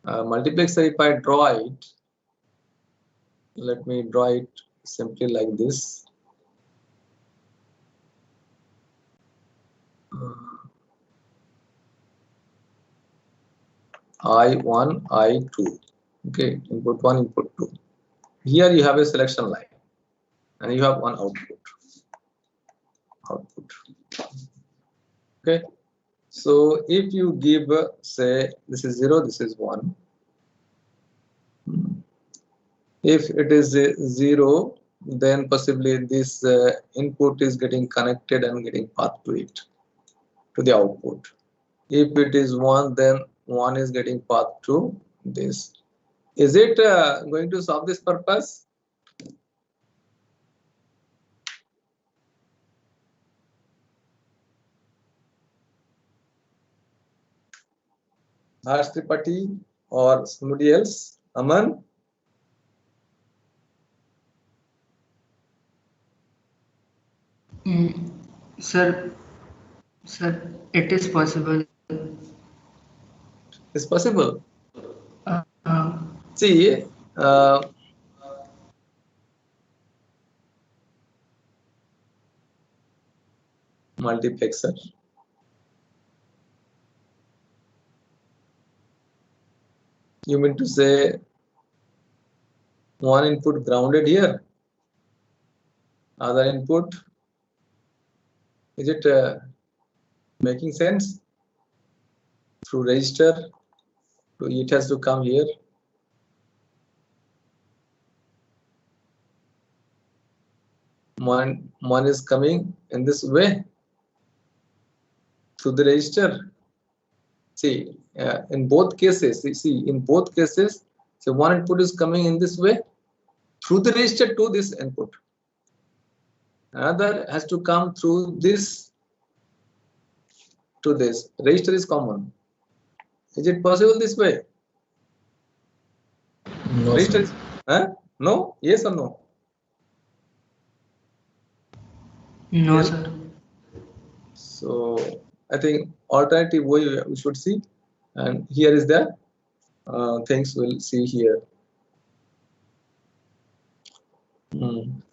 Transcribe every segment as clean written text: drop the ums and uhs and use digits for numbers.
multiplexer, if I draw it, let me draw it simply like this. I1, I2. Okay, input 1, input 2. Here you have a selection line and you have one output. Okay, so if you give, say, this is 0, this is 1. If it is 0, then possibly this input is getting connected and getting path to it, to the output. If it is 1, then 1 is getting path to this. Is it going to solve this purpose? Harsh Tripathi or somebody else? Aman? Sir, it is possible. It's possible. Uh, See, multiplexer. You mean to say one input grounded here, other input? Is it making sense? Through register, it has to come here. One is coming in this way through the register. See, in both cases, in both cases, so one input is coming in this way through the register to this input. Another has to come through this to this. Register is common. Is it possible this way? No, Register sir. No? Yes or no? no, Yes. sir. So I think alternative way we should see, and here is the things we'll see here.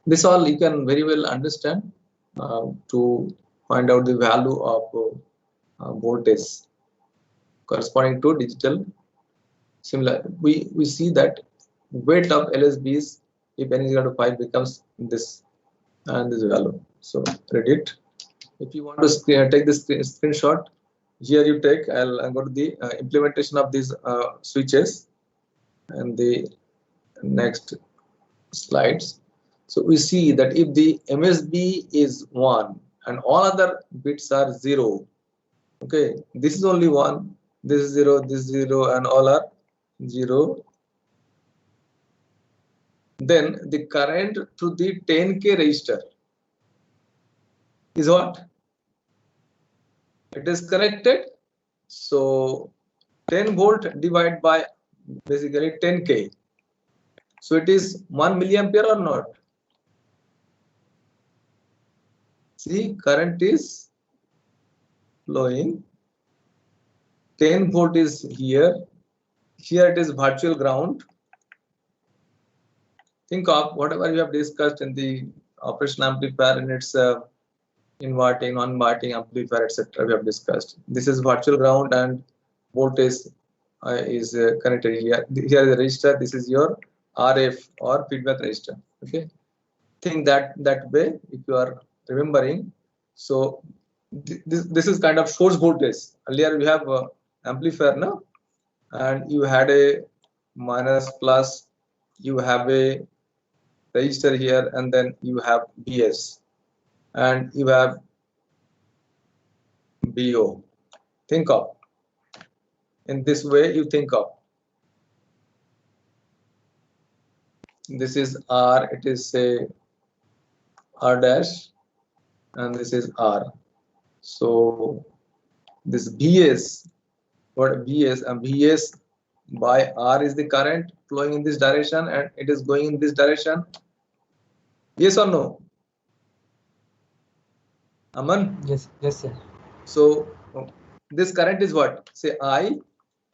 This all you can very well understand to find out the value of voltage corresponding to digital. Similar, we see that weight of LSBs, if n is equal to 5, becomes this and this value. So read it. If you want to take this screenshot, here you take. I'll go to the implementation of these switches and the next slides. So we see that if the MSB is 1 and all other bits are 0, okay, this is only 1, this is 0, this is 0, and all are 0, then the current through the 10K register is what? It is connected. So 10 volt divided by basically 10K. So it is 1 milliampere or not? See, current is flowing. 10 volt is here. Here it is virtual ground. Think of whatever you have discussed in the operation amplifier and its inverting, non-inverting amplifier, etc. We have discussed. This is virtual ground and voltage is connected here. Here is the resistor. This is your RF or feedback resistor. Okay. Think that way if you are remembering. So this is kind of source voltage. Earlier we have amplifier now, and you had a minus plus, you have a resistor here, and then you have BS, and you have BO. Think of in this way. You think of this is R. It is a R dash, and this is R. So this BS, what BS and BS by R is the current flowing in this direction, and it is going in this direction. Yes or no? Aman? Yes, sir. So this current is what? Say I.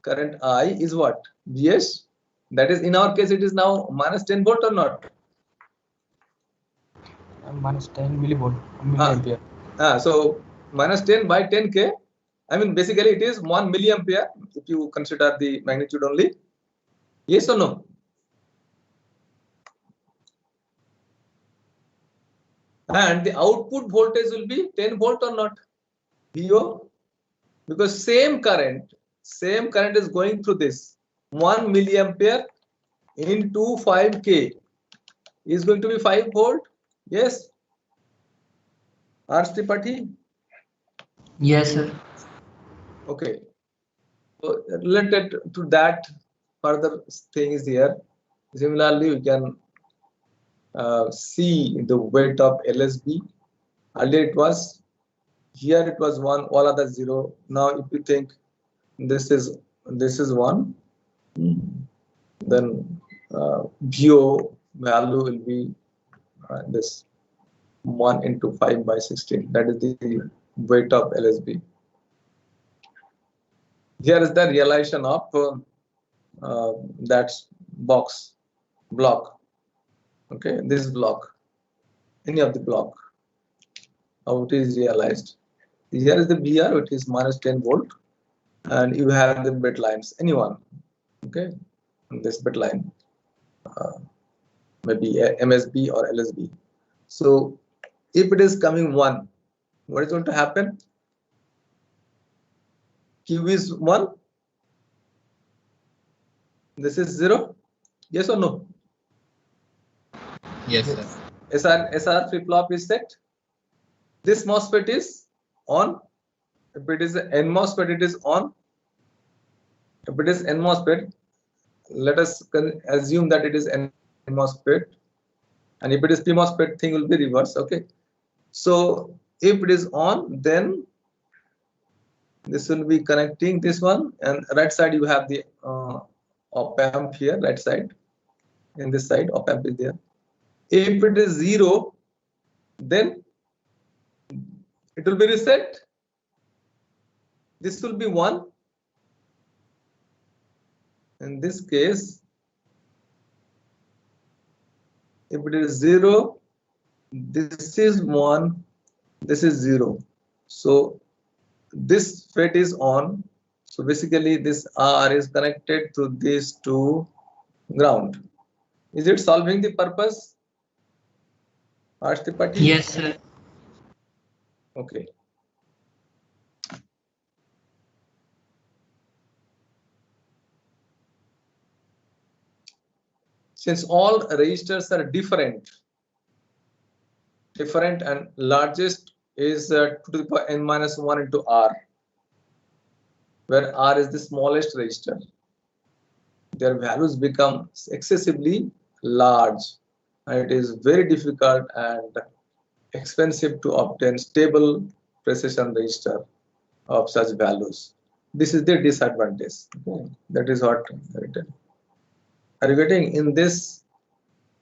current I is what? Vs. That is, in our case, it is now minus 10 volt or not? Minus 10 millivolt, milliampere. So minus 10 by 10K. I mean, basically it is 1 milliampere if you consider the magnitude only. Yes or no? And the output voltage will be 10 volt or not? VO. Because same current is going through this 1 milliampere into 5K is going to be 5 volt. Yes. Arstipati? Yes, sir. Okay. So related to that, further thing is here. Similarly, we can see the weight of LSB. Earlier it was, here it was 1, all other 0. Now if you think this is 1, then VO value will be this 1 into 5 by 16. That is the weight of LSB. Here is the realization of that block. Okay, this block, any of the block, how it is realized. Here is the BR, which is minus 10 volt, and you have the bit lines, anyone. Okay, this bit line, maybe MSB or LSB. So if it is coming 1, what is going to happen? Q is 1. This is 0. Yes or no? Yes, sir. SR flip-flop is set. This MOSFET is on. If it is an N MOSFET, it is on. If it is N MOSFET, let us assume that it is N MOSFET. And if it is P MOSFET, thing will be reverse. Okay. So if it is on, then this will be connecting this one, and right side you have the op amp here, right side. In this side, op amp is there. If it is 0, then it will be reset. This will be 1. In this case, if it is 0, this is 1, this is 0. So this FET is on. So basically this R is connected to these two ground. Is it solving the purpose? Arstipati? Yes, sir. Okay. Since all resistors are different and largest is 2 to the power n minus 1 into R, where R is the smallest resistor, their values become excessively large, and it is very difficult and expensive to obtain stable precision resistor of such values. This is the disadvantage. Okay. That is what written. Are you getting? In this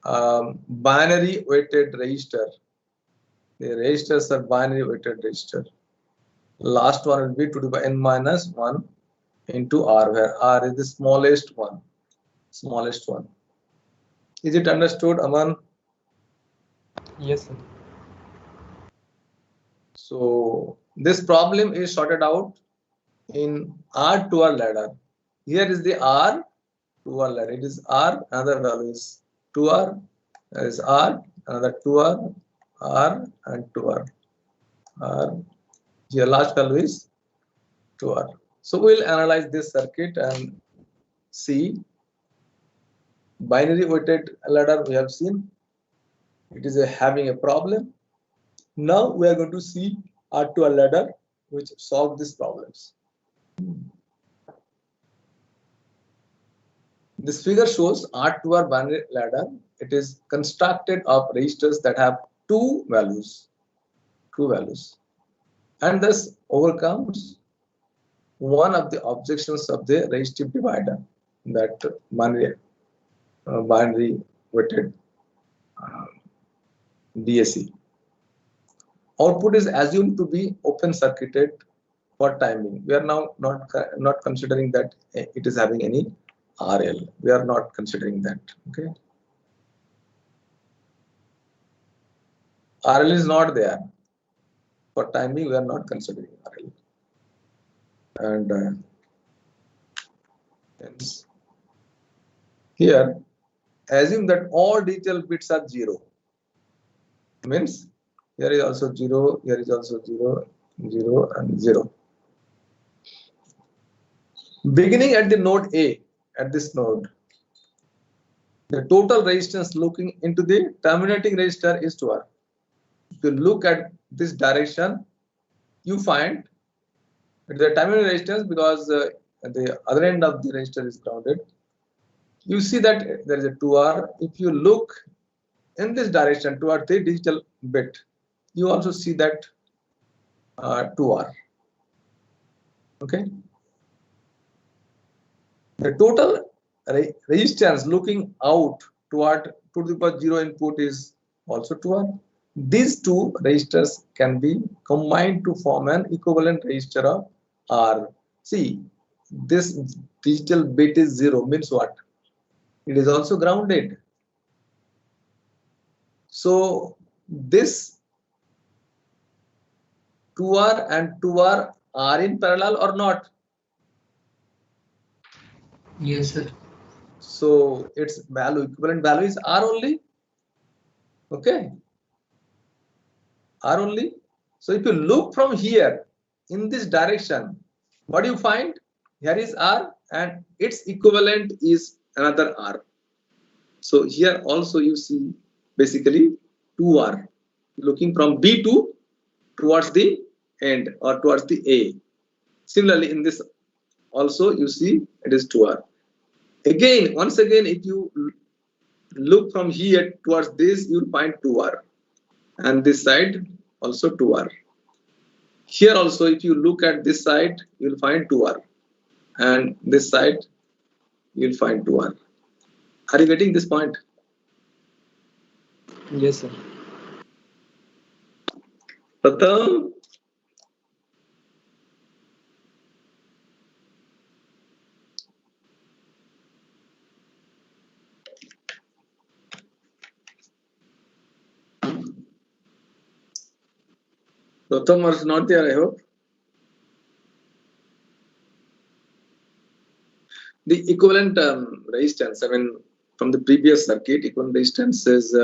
binary weighted resistor, the resistors are binary weighted resistor. Last one will be 2 to the power n minus 1 into R, where R is the smallest one. Is it understood, Aman? Yes, sir. So this problem is sorted out in R2R ladder. Here is the R2R ladder. It is R, another value is 2R, there is R, another 2R, R and 2R. R. Here last value is 2R. So we'll analyze this circuit and see. Binary weighted ladder we have seen. It is having a problem. Now we are going to see R2R ladder which solve these problems. This figure shows R2R binary ladder. It is constructed of resistors that have two values, and thus overcomes one of the objections of the resistive divider, that binary weighted DAC. Output is assumed to be open circuited for timing. We are now not considering that it is having any RL. We are not considering that. Okay. RL is not there. For timing, we are not considering RL. And hence, here, assume that all digital bits are 0. Means here is also 0, here is also 0, 0 and 0. Beginning at the node A, at this node, the total resistance looking into the terminating resistor is 2R. If you look at this direction, you find the terminating resistance, because the other end of the resistor is grounded. You see that there is a 2R. If you look in this direction toward the digital bit, you also see that 2R. Okay. The total resistance looking out toward to the power 0 input is also 2R. These two resistors can be combined to form an equivalent resistor of R. See, this digital bit is 0, means what? It is also grounded. So this 2R and 2R are in parallel or not? Yes, sir. So its value, equivalent value is R only. Okay. R only. So if you look from here in this direction, what do you find? Here is R and its equivalent is another R. So here also you see basically 2R looking from B to towards the end or towards the A. Similarly, in this also you see it is 2R. Again, once again, if you look from here towards this, you'll find 2R. And this side also 2R. Here also, if you look at this side, you'll find 2R. And this side, you'll find 2R. Are you getting this point? Yes, sir. Pratham? Pratham was not there, I hope. The equivalent resistance, I mean, from the previous circuit, equivalent resistance is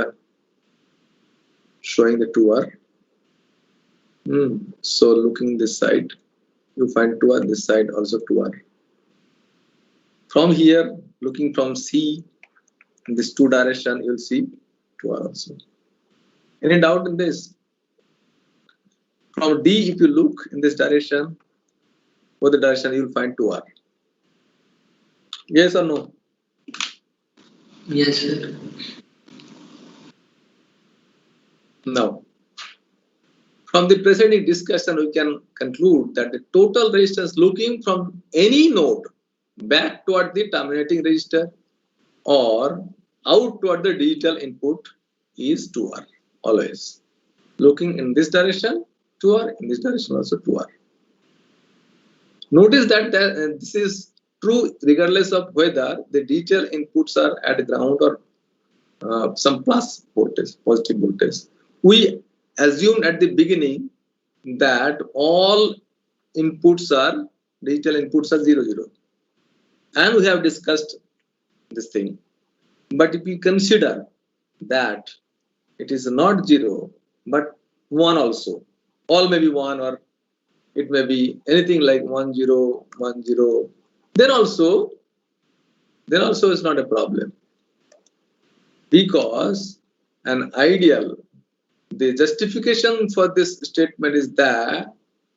showing the 2R. So looking this side, you find 2R, this side also 2R. From here, looking from C, in this two direction, you'll see 2R also. Any doubt in this? From D, if you look in this direction, both the direction, you'll find 2R. Yes or no? Yes, sir. Now, from the preceding discussion, we can conclude that the total resistance looking from any node back toward the terminating resistor or out toward the digital input is 2R always. Looking in this direction, 2R, in this direction also 2R. Notice that this is true regardless of whether the digital inputs are at ground or some plus voltage, positive voltage. We assumed at the beginning that all inputs are, digital inputs are 0, 0. And we have discussed this thing. But if we consider that it is not 0, but 1 also, all may be 1 or it may be anything like 1, 0, 1, 0, then also it's not a problem. Because an ideal, the justification for this statement is the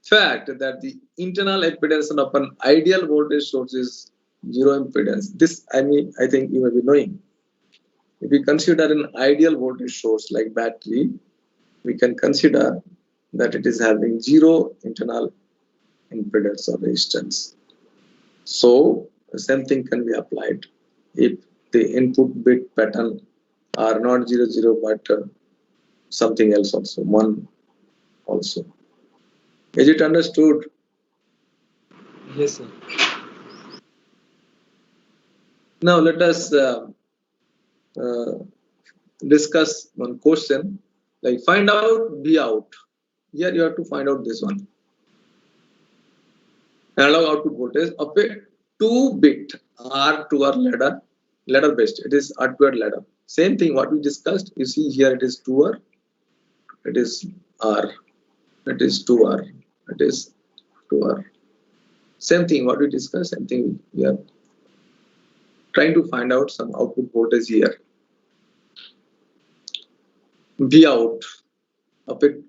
fact that the internal impedance of an ideal voltage source is 0 impedance. This, I think you may be knowing. If we consider an ideal voltage source like battery, we can consider that it is having 0 internal impedance or resistance. So the same thing can be applied if the input bit pattern are not 0, 0, but something else also, 1 also. Is it understood? Yes, sir. Now let us discuss one question, like find out B out. Here you have to find out this one. Analog output voltage of a 2-bit R2R ladder based. It is R2R ladder. Same thing what we discussed. You see here it is 2R, it is R, it is 2R, it is 2R. Same thing what we discussed, same thing we are trying to find out some output voltage here. B out of a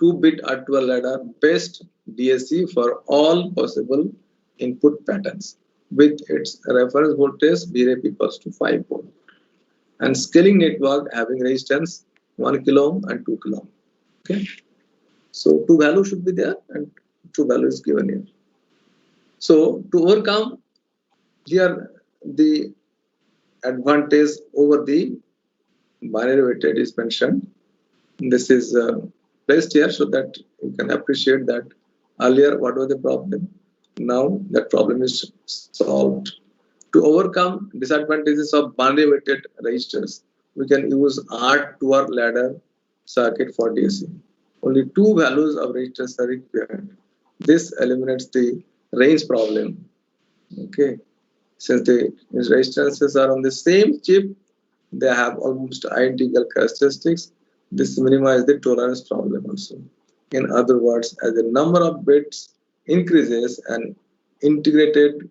2-bit R2R ladder based DAC for all possible input patterns with its reference voltage Vref equals to 5 volt and scaling network having resistance 1 kilo ohm and 2 kilo ohm. Okay, so two values should be there and two values given here. So to overcome here the advantage over the binary weighted is mentioned. This is placed here so that you can appreciate that earlier what was the problem. Now that problem is solved. To overcome disadvantages of binary weighted resistors, we can use R2R ladder circuit for DC. Only two values of resistors are required. This eliminates the range problem. Okay, since the resistances are on the same chip, they have almost identical characteristics. This minimizes the tolerance problem also. In other words, as the number of bits increases, an integrated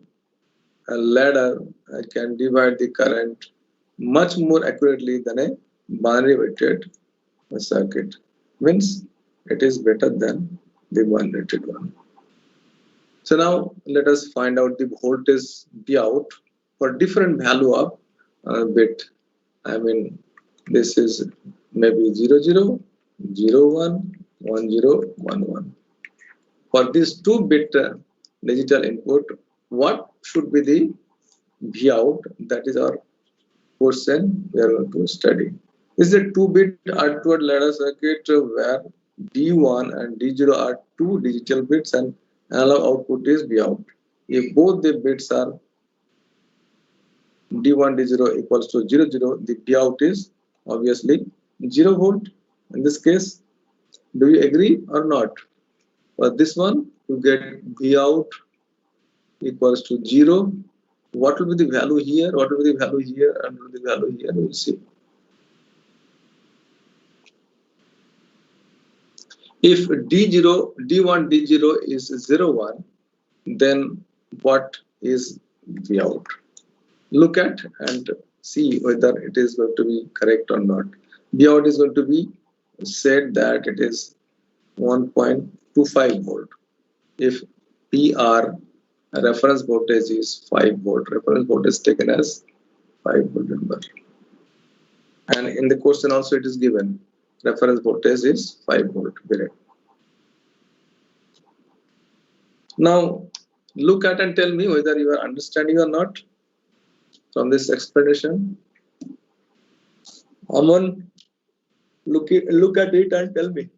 ladder can divide the current much more accurately than a binary weighted circuit. Means it is better than the binary weighted one. So now let us find out the voltage B out for different value of bit. I mean, this is maybe 0, 0, 0, 1, 1, 0, 1, 1. For this 2-bit digital input, what should be the V out? That is our question we are going to study. This is a 2-bit R2R ladder circuit where D1 and D0 are two digital bits and analog output is V out. If both the bits are D1, D0 equals to 0, 0, the V out is obviously 0 volt. In this case, do you agree or not? For this one, you get V out equals to 0. What will be the value here? What will be the value here? And what will be the value here? We will see. If D0, D1, D0 is 0, 1, then what is V out? Look at and see whether it is going to be correct or not. V out is going to be said that it is 1.25 volt. If PR reference voltage is 5 volt, reference voltage taken as 5 volt number. And in the question also it is given reference voltage is 5 volt. Now look at and tell me whether you are understanding or not from this explanation. Aman, look at it and tell me.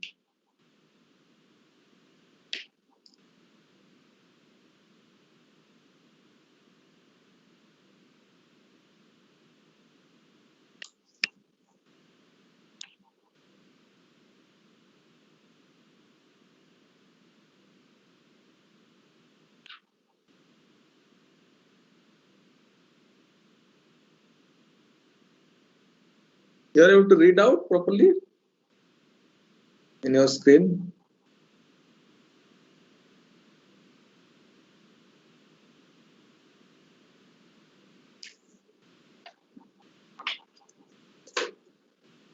You are able to read out properly in your screen.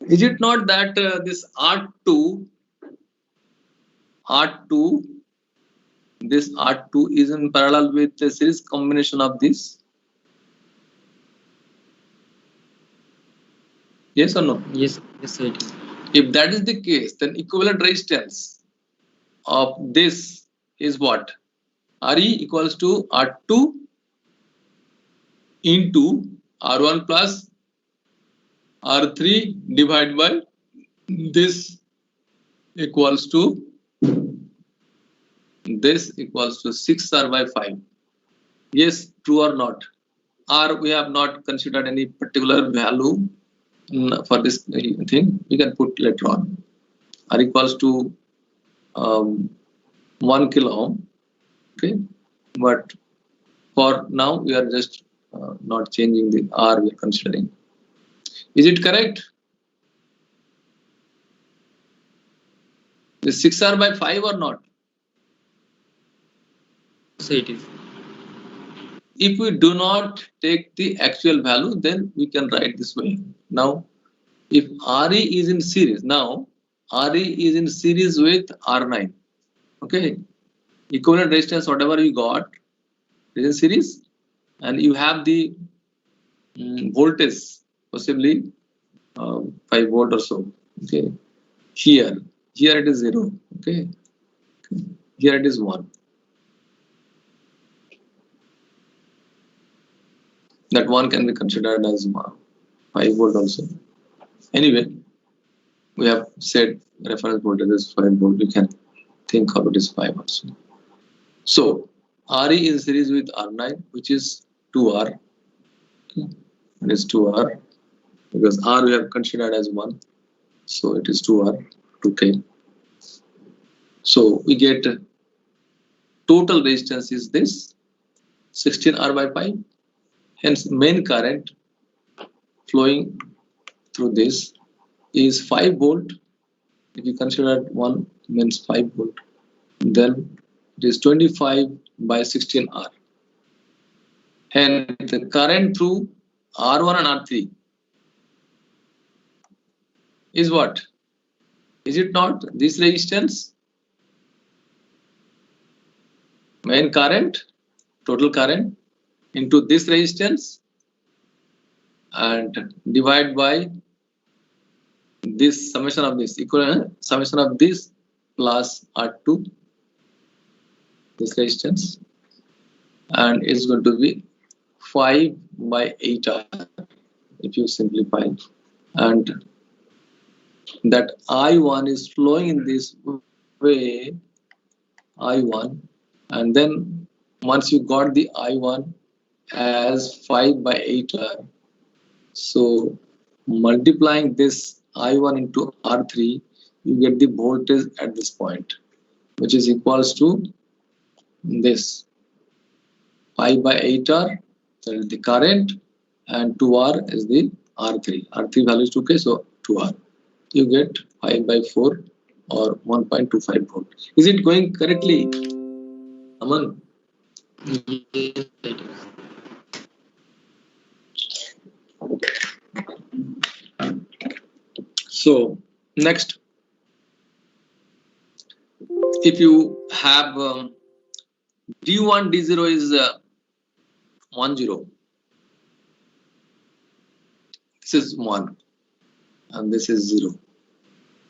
Is it not that this R2, this R2 is in parallel with a series combination of this? Yes or no? Yes, sir. It is. If that is the case, then equivalent resistance of this is what? Re equals to R2 into R1 plus R3 divided by this equals to this equals to 6R by 5. Yes, true or not? Or we have not considered any particular value for this thing. We can put later on. R equals to 1 kilo ohm. Okay, but for now we are just not changing the R we are considering. Is it correct? Is 6R by 5 or not? So it is. If we do not take the actual value, then we can write this way. Now, if RE is in series, now RE is in series with R9. Okay, equivalent resistance, whatever you got, is in series, and you have the voltage, possibly 5 volt or so. Okay, here it is 0. Okay, here it is 1. That one can be considered as 5 volt also. Anyway, we have said reference voltage is 5 volt. We can think of it as 5 also. So RE is series with R9, which is 2R. Okay. It is 2R because R we have considered as 1. So it is 2R, 2K. So we get total resistance is this 16R by 5. Hence main current flowing through this is 5 volt. If you consider 1 means 5 volt, then it is 25 by 16R. And the current through R1 and R3 is what? Is it not this resistance? Main current, total current into this resistance and divide by this summation of this, equivalent summation of this plus R2, this resistance, and it's going to be 5 by 8R if you simplify, and that I1 is flowing in this way, I1, and then once you got the I1 as 5 by 8R, so multiplying this I1 into R3, you get the voltage at this point, which is equals to this 5 by 8R, that is the current, and 2R is the R3. R3 value is 2K, so 2R. You get 5 by 4 or 1.25 volt. Is it going correctly, Aman? Yes, it is. So next, if you have D1, D0 is 1, 0. This is 1 and this is 0.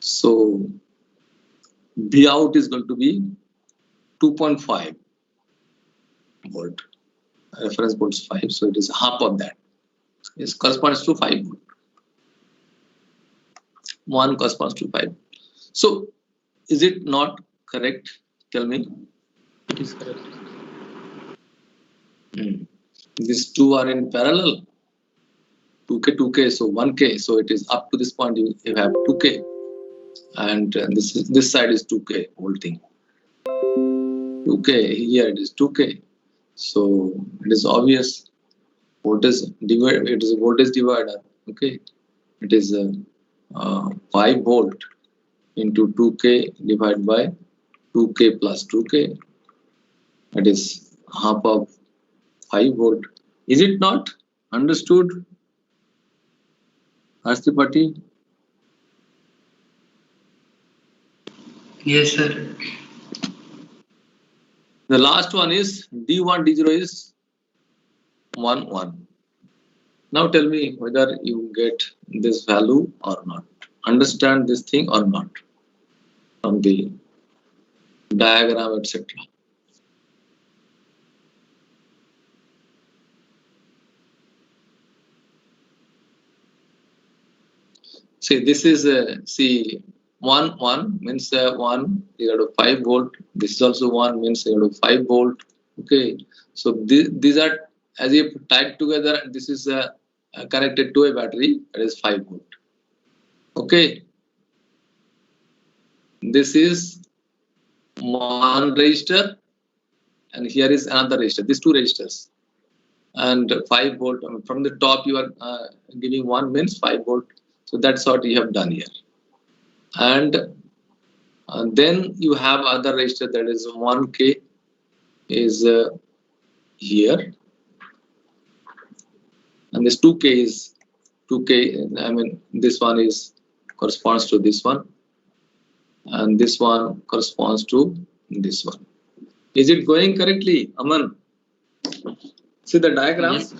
So V out is going to be 2.5 volt. Reference volt is 5, so it is half of that. It corresponds to 5 volt. 1 corresponds to 5. So is it not correct? Tell me. It is correct. These two are in parallel. 2K, 2K, so 1K. So it is up to this point you have 2K, and this side is 2K whole thing. 2K here it is 2K. So it is obvious. Voltage divider. It is a voltage divider. Okay, it is 5 volt into 2K divided by 2K plus 2K. That is half of 5 volt. Is it not understood, Astipati? Yes, sir. The last one is D1, D0 is 1, 1. Now tell me whether you get this value or not. Understand this thing or not from the diagram, etc. See, this is see 1 means 1 equal to 5 volt. This is also 1 means equal to 5 volt. Okay, so these are as if tied together, and this is connected to a battery, that is 5 volt. Okay, this is one resistor, and here is another resistor. These two resistors, and 5 volt. From the top, you are giving 1 means 5 volt. So that's what you have done here. And then you have other resistor, that is 1K is here, and this 2K is 2K. I mean, this one is corresponds to this one, and this one corresponds to this one. Is it going correctly, Aman? See the diagram. Yes.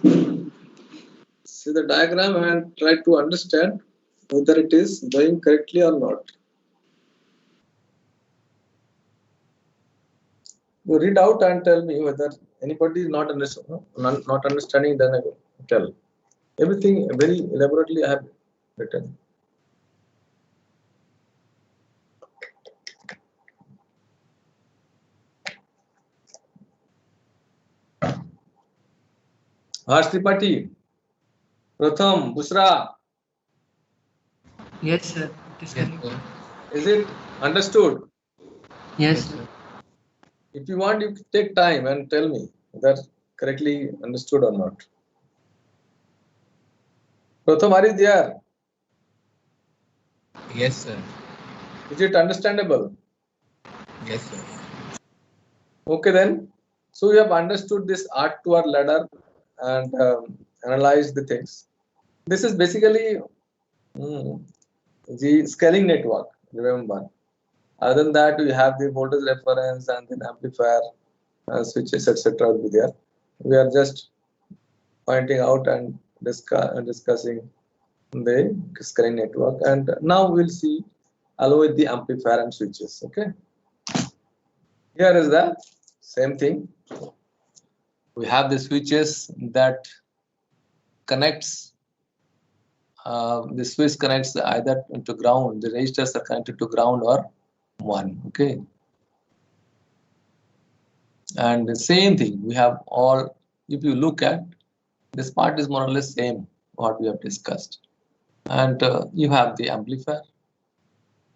See the diagram and try to understand whether it is going correctly or not. You read out and tell me whether anybody is not understanding, then I will tell. Everything very elaborately I have written. Harsh Tripathi, Pratham, Busra, Yes, sir. It is Yes, correct. sir. is it understood? Yes, sir. If you want, you take time and tell me whether correctly understood or not. Pratham, are you there? Yes, sir. Is it understandable? Yes, sir. Okay then. So we have understood this R2R ladder and analyzed the things. This is basically the scaling network. Remember. Other than that, we have the voltage reference and then amplifier, switches, etc. will be there. We are just pointing out and discussing the scaling network. And now we'll see along with the amplifier and switches. Okay. Here is the same thing. We have the switches that connects. The switch connects either to ground. The resistors are connected to ground or 1. Okay. And the same thing we have all. If you look at this part, is more or less same what we have discussed. And you have the amplifier,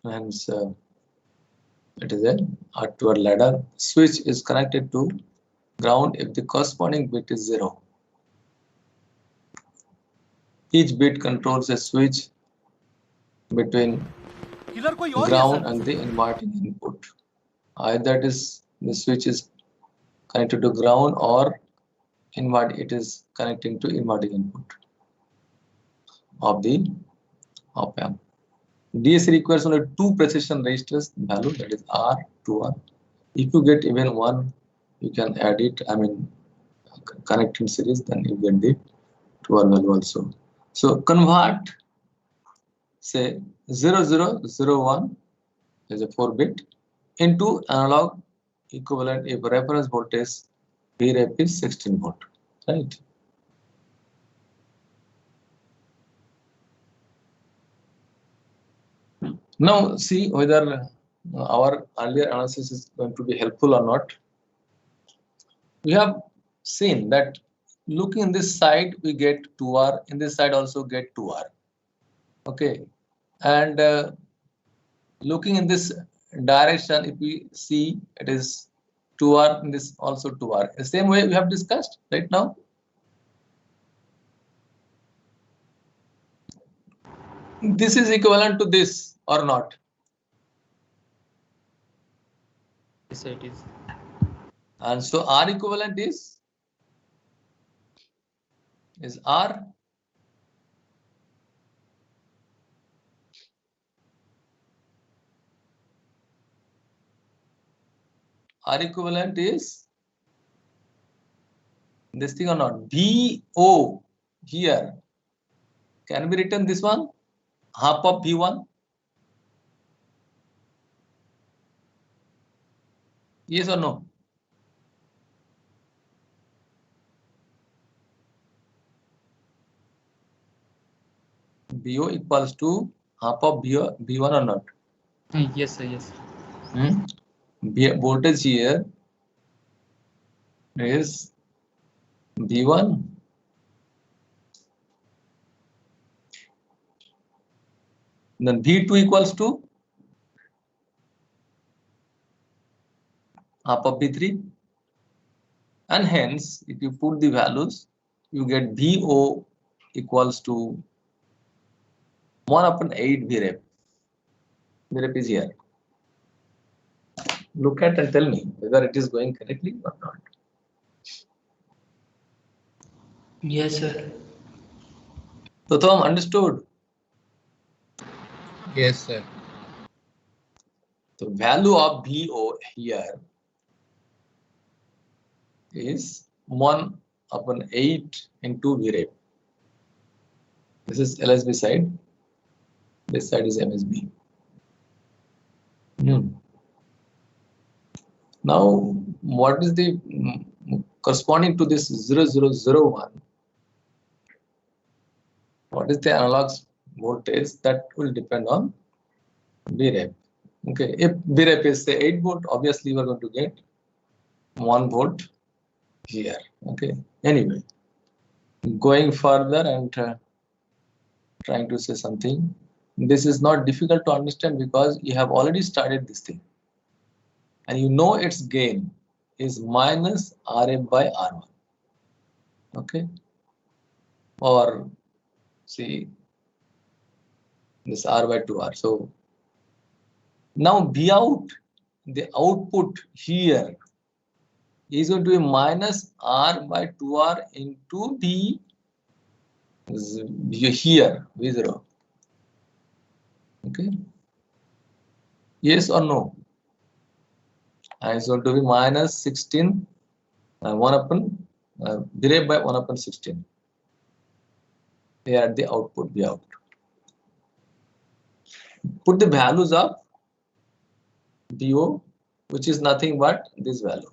and it is a R2R ladder. Switch is connected to ground if the corresponding bit is 0. Each bit controls a switch between ground and the inverting input. Either it is the switch is connected to ground or it is connecting to inverting input of the op amp. DAC requires only 2 precision resistors value, that is R, 2R. If you get even 1, you can add it, I mean connect in series, then you get the 2R value also. So convert, say 0001 is a 4-bit into analog equivalent if reference voltage Vref is 16 volt, right? Now see whether our earlier analysis is going to be helpful or not. We have seen that looking in this side we get 2R, in this side also get 2R. Okay, and looking in this direction, if we see it is 2R, in this also 2R. The same way we have discussed right now. This is equivalent to this or not? Yes, sir, it is. And so R equivalent is R. R equivalent is this thing or not? VO here can be written this one, half of V1. Yes or no? VO equals to half of V1 or not? Yes, sir. Yes. Voltage here is V1. Then V2 equals to half of V3. And hence, if you put the values, you get VO equals to 1/8 Vref. Vref is here. Look at and tell me whether it is going correctly or not. Yes, sir. So, Tom, understood? Yes, sir. The value of VO here is 1/8 into Vref. This is LSB side. This side is MSB. Now, what is the corresponding to this 0001? What is the analog voltage? That will depend on Vref. Okay, if Vref is say 8 volt, obviously we are going to get 1 volt here. Okay, anyway, going further and trying to say something. This is not difficult to understand because you have already started this thing. And you know its gain is minus Rf by R1. Okay. Or see this R by 2R. So now V out, the output here is going to be minus R by 2R into the here V0. Okay. Yes or no? And it's going to be minus 16 derived by 1/16 here at the output V out. Put the values of VO, which is nothing but this value.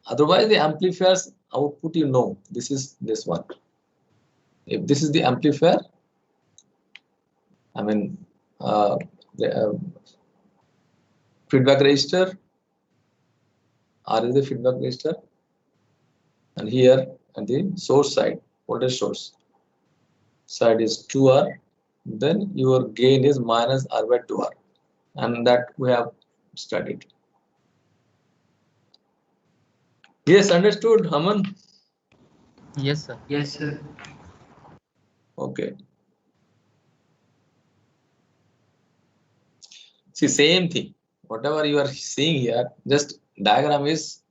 Otherwise, the amplifier's output, you know, this is this one. If this is the amplifier, I mean, the feedback resistor, R is the feedback resistor, and here at the source side, voltage source side is 2R, then your gain is minus R by 2R, and that we have studied. Yes, understood, Haman? Yes, sir. Yes, sir. Okay. See, same thing. Whatever you are seeing here, just diagram is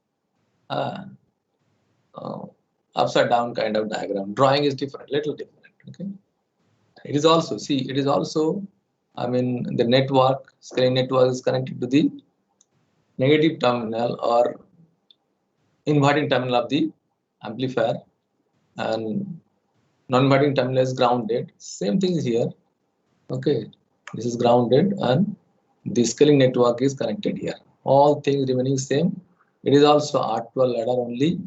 upside down kind of diagram. Drawing is different, little different. Okay. It is also, see, it is also, I mean, the network, scaling network is connected to the negative terminal or inverting terminal of the amplifier, and non-inverting terminal is grounded. Same thing is here. Okay, this is grounded and the scaling network is connected here. All things remaining same. It is also R12 ladder only.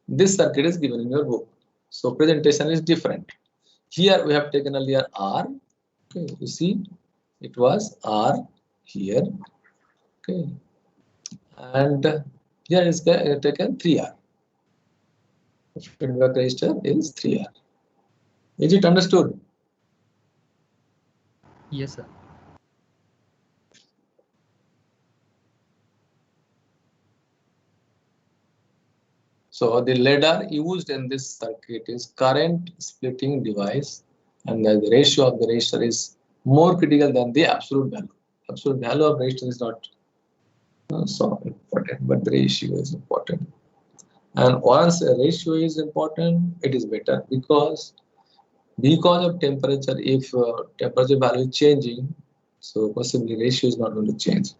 This circuit is given in your book. So presentation is different. Here we have taken earlier R. Okay, you see, it was R here. Okay, and here is taken 3R. Feedback resistor is 3R. Is it understood? Yes, sir. So the ladder used in this circuit is current splitting device, and the ratio of the resistor is more critical than the absolute value. Absolute value of resistor is not so important, but the ratio is important. And once a ratio is important, it is better because of temperature. If temperature value is changing, so possibly ratio is not going to change.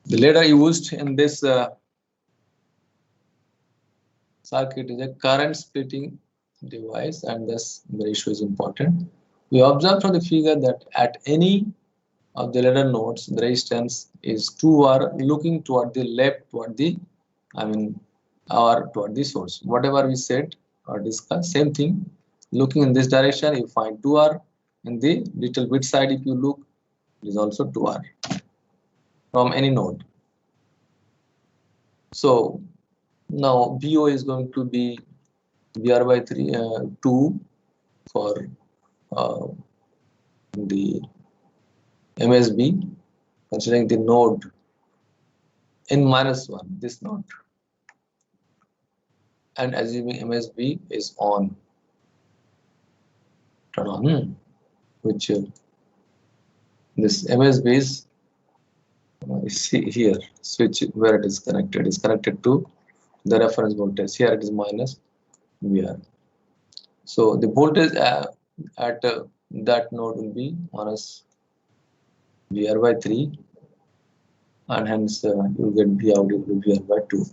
The ladder used in this circuit is a current splitting device, and thus the ratio is important. We observe from the figure that at any of the ladder nodes, the resistance is 2R looking toward the left, toward the, I mean, or toward the source. Whatever we said or discussed, same thing. Looking in this direction, you find 2R. In the digital bit side, if you look, it is also 2R from any node. So now BO is going to be BR by 2 for the MSB, considering the node n-1, this node, and assuming MSB is on, turn on, which this MSB is here, switch where it is connected to the reference voltage. Here it is minus VR. So the voltage at that node will be minus VR by 3, and hence you will get V out equal to VR by 2.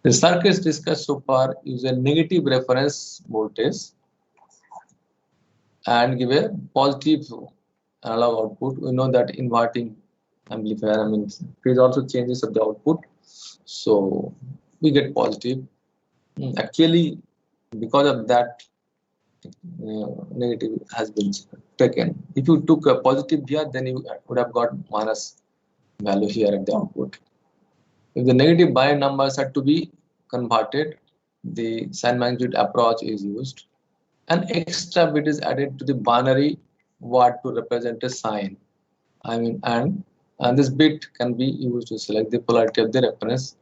The circuits discussed so far use a negative reference voltage and give a positive analog output. We know that inverting amplifier, it also changes of the output, so we get positive. Actually, because of that, negative has been taken. If you took a positive here, then you would have got minus value here at the output. If the negative binary numbers are to be converted, the sign magnitude approach is used. An extra bit is added to the binary word to represent a sign. And this bit can be used to select the polarity of the reference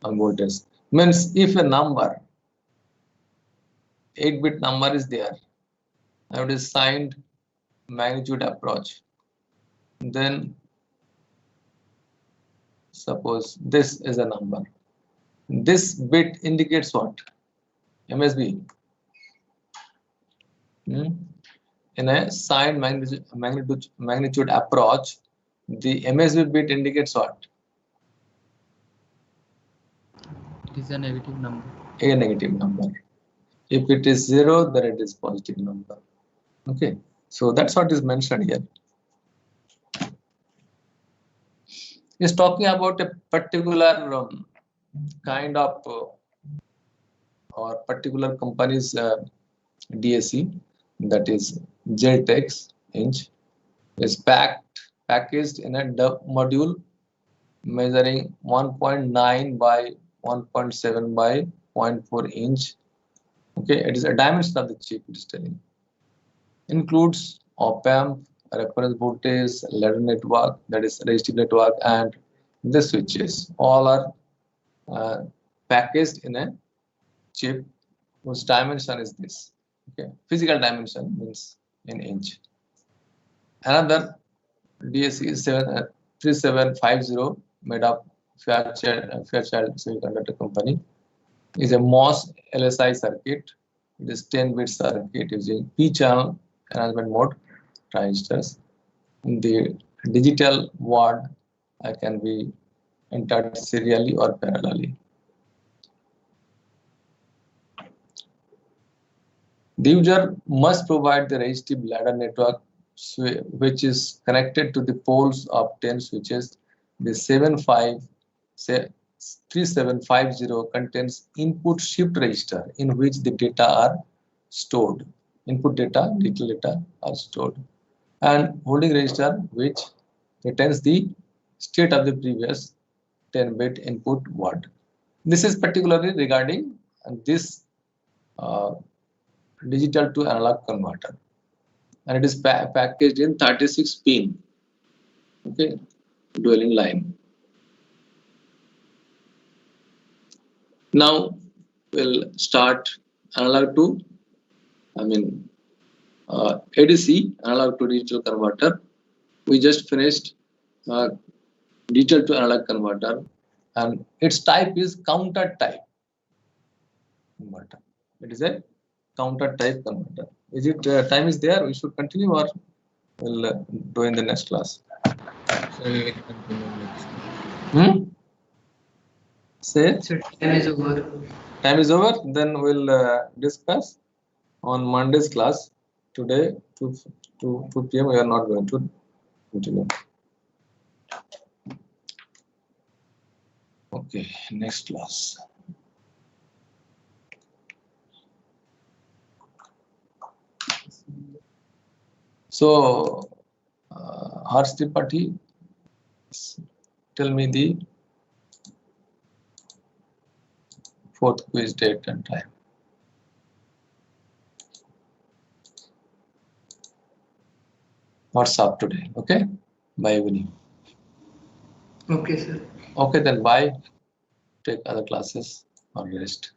voltage. Means if a number, 8-bit number is there, and it is signed magnitude approach, then suppose this is a number. This bit indicates what? MSB. In a signed magnitude approach, the MSB bit indicates what? It is a negative number. A negative number. If it is 0, then it is positive number. Okay, so that's what is mentioned here. It's talking about a particular kind of or particular company's DAC, that is JTEX inch, is packaged in a module measuring 1.9 by 1.7 by 0.4 inch. Okay, it is a dimension of the chip, it is telling. Includes op-amp, reference voltage, ladder network, that is resistive network, and the switches. All are packaged in a chip whose dimension is this. Okay, physical dimension means in inch. Another DAC is 3750, made of Fairchild Semiconductor Company, is a MOS LSI circuit. It is 10-bit circuit using p-channel enhancement mode transistors. In the digital word can be entered serially or parallelly. The user must provide the resistive ladder network which is connected to the poles of 10 switches. The 3750 contains input shift register in which the data are stored. Input data, digital data are stored, and holding register which retains the state of the previous 10-bit input word. This is particularly regarding this digital to analog converter, and it is packaged in 36 pin. Okay, dual in line. Now we'll start analog to ADC, analog to digital converter. We just finished digital to analog converter, and its type is counter type converter. It is a counter type converter. Is it time is there? We should continue, or we'll do in the next class. So we will continue next. Say So time is over. Time is over. Then we'll discuss on Monday's class. Today, 2 p.m. we are not going to continue. Okay, next class. So, Harsh Tripathi, tell me the fourth quiz date and time. What's up today? Okay, by evening. Okay, sir. Okay, then bye. Take other classes or rest.